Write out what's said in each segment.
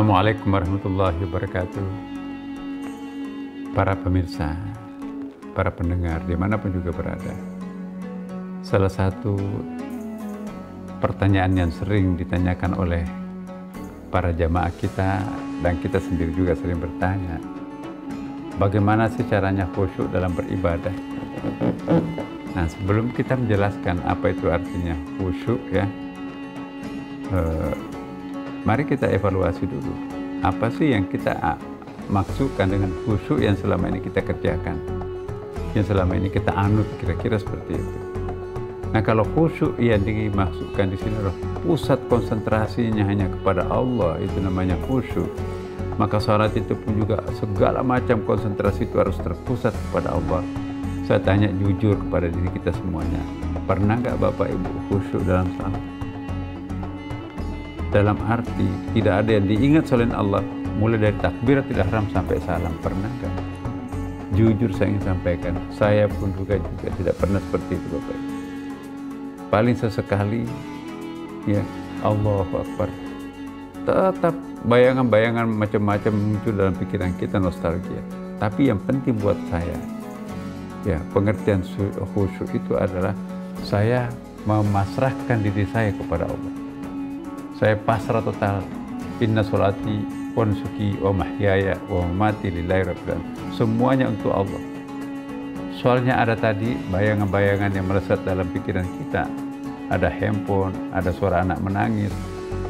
Assalamualaikum warahmatullahi wabarakatuh. Para pemirsa, para pendengar dimanapun juga berada, salah satu pertanyaan yang sering ditanyakan oleh para jamaah kita dan kita sendiri juga sering bertanya, bagaimana sih caranya khusyuk dalam beribadah? Nah, sebelum kita menjelaskan apa itu artinya khusyuk ya, mari kita evaluasi dulu. Apa sih yang kita maksudkan dengan khusyuk yang selama ini kita kerjakan, yang selama ini kita anut, kira-kira seperti itu. Nah, kalau khusyuk yang dimaksudkan di sini adalah pusat konsentrasinya hanya kepada Allah, itu namanya khusyuk. Maka salat itu pun juga segala macam konsentrasi itu harus terpusat kepada Allah. Saya tanya jujur kepada diri kita semuanya, pernah nggak Bapak Ibu khusyuk dalam salat? Dalam arti tidak ada yang diingat selain Allah, mulai dari takbiratul ihram sampai salam. Pernah nggak? Jujur saya ingin sampaikan, saya pun juga tidak pernah seperti itu Bapak Ibu. Paling sesekali ya, Allahu Akbar, tetap bayangan-bayangan macam-macam muncul dalam pikiran kita, nostalgia. Tapi yang penting buat saya ya, pengertian khusyuk itu adalah saya memasrahkan diri saya kepada Allah. Saya pasrah total. Inna sholati wa nusuki wa mahyaya wa mamati lillahi rabbil alamin. Semuanya untuk Allah. Soalnya ada tadi bayangan-bayangan yang melesat dalam pikiran kita. Ada handphone, ada suara anak menangis,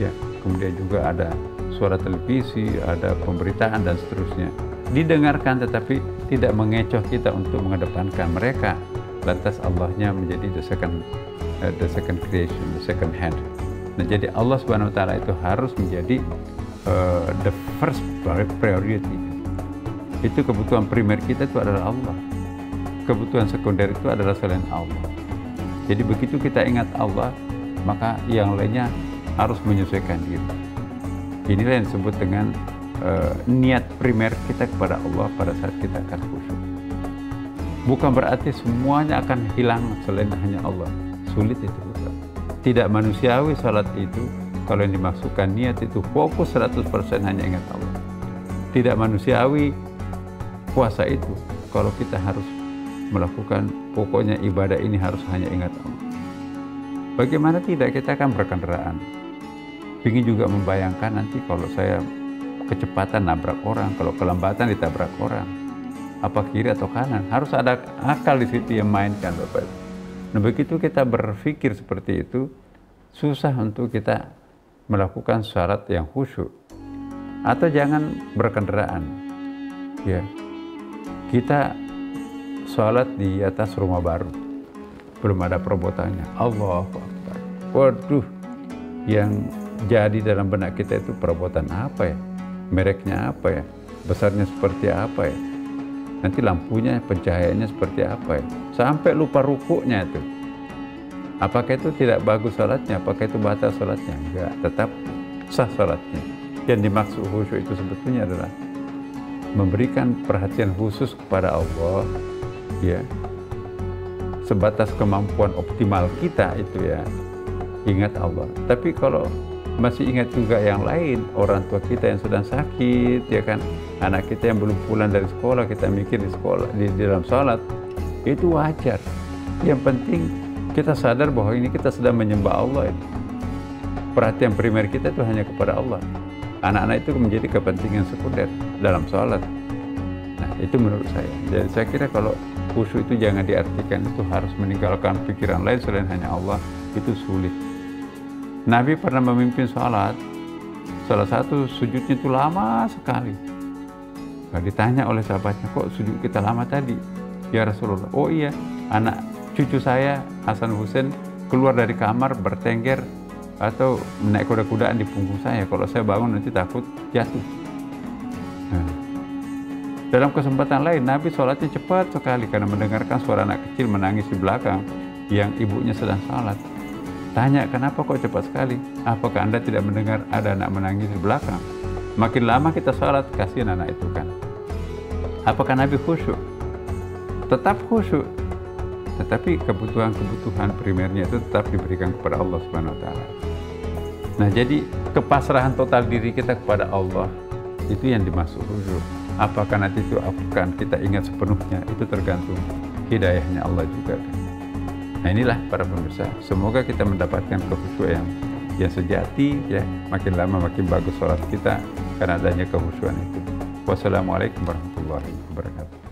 ya, kemudian juga ada suara televisi, ada pemberitaan dan seterusnya. Didengarkan tetapi tidak mengecoh kita untuk mengedepankan mereka. Lantas Allahnya menjadi the second creation, the second hand. Nah, jadi Allah Subhanahu wa taala itu harus menjadi the first priority. Itu kebutuhan primer kita itu adalah Allah. Kebutuhan sekunder itu adalah selain Allah. Jadi begitu kita ingat Allah, maka yang lainnya harus menyesuaikan diri. Inilah yang disebut dengan niat primer kita kepada Allah pada saat kita akan khusyuk. Bukan berarti semuanya akan hilang selain hanya Allah. Sulit itu. Tidak manusiawi salat itu kalau yang dimaksudkan niat itu fokus 100% hanya ingat Allah. Tidak manusiawi puasa itu kalau kita harus melakukan pokoknya ibadah ini harus hanya ingat Allah. Bagaimana tidak, kita akan berkendaraan. Ingin juga membayangkan nanti kalau saya kecepatan nabrak orang, kalau kelembatan ditabrak orang, apa kiri atau kanan, harus ada akal di situ yang mainkan Bapak Ibu. Nah, begitu kita berpikir seperti itu, susah untuk kita melakukan syarat yang khusyuk. Atau jangan berkendaraan. Ya. Kita sholat di atas rumah baru, belum ada perabotannya. Allahu Akbar. Waduh, yang jadi dalam benak kita itu perabotan apa ya? Mereknya apa ya? Besarnya seperti apa ya? Nanti lampunya, pencahayaannya seperti apa ya? Sampai lupa rukuknya itu. Apakah itu tidak bagus salatnya? Apakah itu batal salatnya? Enggak, tetap sah salatnya. Yang dimaksud khusyuk itu sebetulnya adalah memberikan perhatian khusus kepada Allah, ya, sebatas kemampuan optimal kita itu ya, ingat Allah. Tapi kalau masih ingat juga yang lain, orang tua kita yang sedang sakit, ya kan, anak kita yang belum pulang dari sekolah, kita mikir di sekolah, di dalam salat, itu wajar. Yang penting kita sadar bahwa ini kita sedang menyembah Allah. Perhatian primer kita itu hanya kepada Allah. Anak-anak itu menjadi kepentingan sekunder dalam salat. Nah, itu menurut saya. Jadi saya kira kalau khusyuk itu jangan diartikan itu harus meninggalkan pikiran lain selain hanya Allah. Itu sulit. Nabi pernah memimpin salat, salah satu sujudnya itu lama sekali. Nah, ditanya oleh sahabatnya, kok sujud kita lama tadi? Ya Rasulullah, oh iya, anak cucu saya Hasan Husain keluar dari kamar bertengger atau naik kuda-kudaan di punggung saya. Kalau saya bangun nanti takut jatuh. Nah, dalam kesempatan lain, Nabi sholatnya cepat sekali karena mendengarkan suara anak kecil menangis di belakang yang ibunya sedang sholat. Tanya, kenapa kok cepat sekali? Apakah Anda tidak mendengar ada anak menangis di belakang? Makin lama kita sholat, kasihan anak itu kan. Apakah Nabi khusyuk? Tetap khusyuk. Tetapi kebutuhan-kebutuhan primernya itu tetap diberikan kepada Allah Subhanahu wa taala. Nah, jadi kepasrahan total diri kita kepada Allah itu yang dimaksud khusyuk. Apakah nanti itu akan kita ingat sepenuhnya, itu tergantung hidayahnya Allah juga. Nah, inilah para pemirsa, semoga kita mendapatkan kekhusyuan yang sejati, ya. Makin lama makin bagus sholat kita karena adanya kekhusyuan itu. Wassalamualaikum warahmatullahi wabarakatuh.